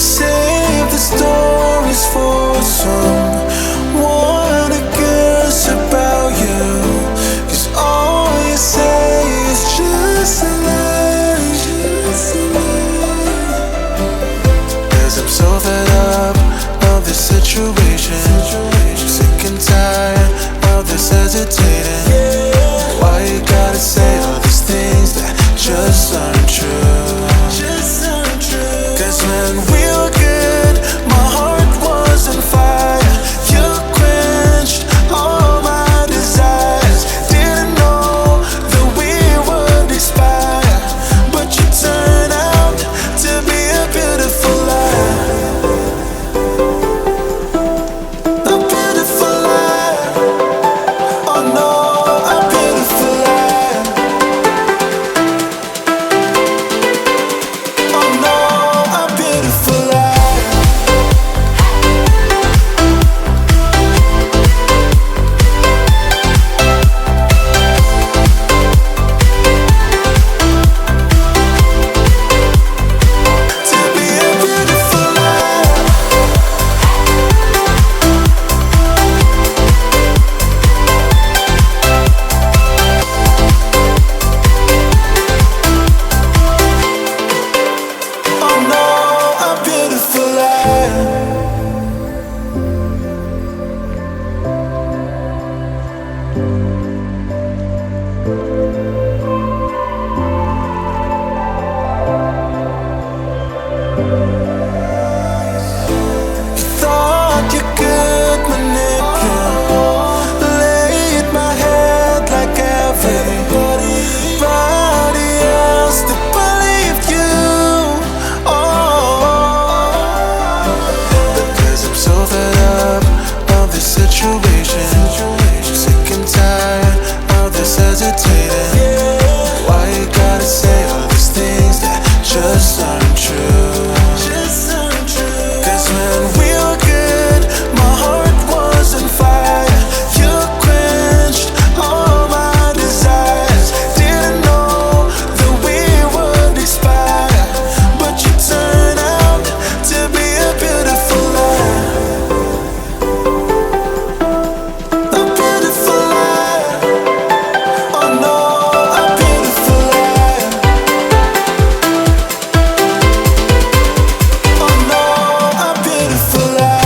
Save the stories for someone who cares about you. 'Cause all you say is just a lie. Cause I'm so fed up of this situation. Sick and tired of this hesitating. Why you gotta say all these things that just aren't true? Cause when we were good, my heart was on fire. You quenched all my desires. Didn't know that we would expire, but you turned out to be a beautiful lie. A beautiful lie. Oh no, a beautiful lie. Oh no, a beautiful lie. To be a beautiful lie. Oh no, a beautiful lie. Thought you could manipulate my head like everybody else that believed you. Oh, because I'm so fed up of this situation. Sick and tired of this hesitating. Why you gotta say all these things that just aren't true? Cause when we were good, my heart was on fire. You quenched all my desires. Didn't know that we would expire, but you turned out to be a beautiful lie. A beautiful lie. Oh no, a beautiful lie. Oh no, a beautiful lie.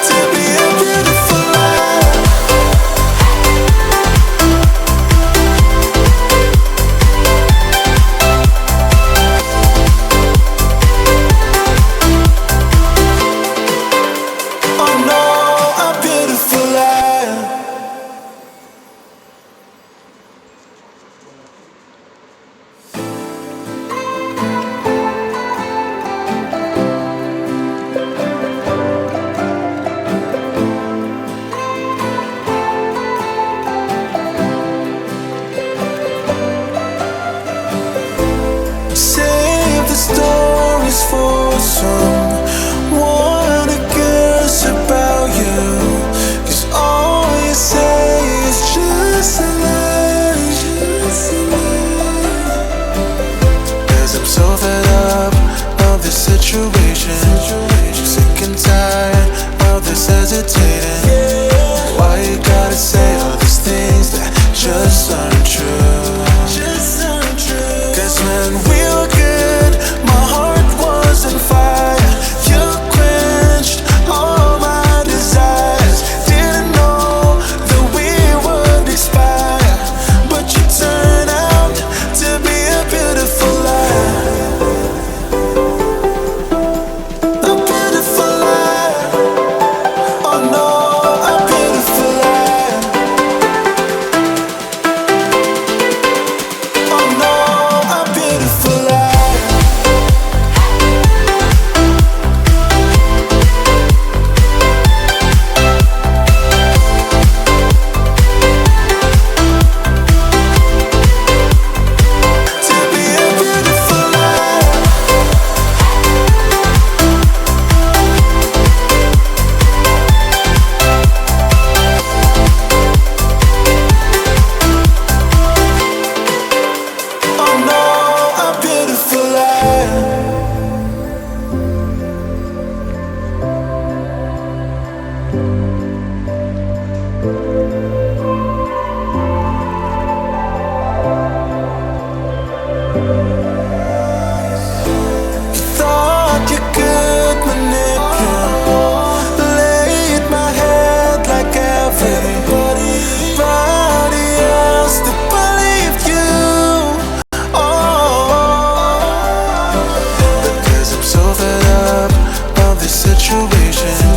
To be a beautiful lie. Oh no, a beautiful lie. Save the stories for someone who cares about you. 'Cause all you say is just a lie. Cause I'm so fed up of this situation. Sick and tired of this hesitating. Why you gotta say all these things that just aren't true? Cause when we were good, my heart was on fire. You quenched all my desires. Didn't know that we would expire, but you turned out to be a beautiful lie. A beautiful lie. Oh no, situation.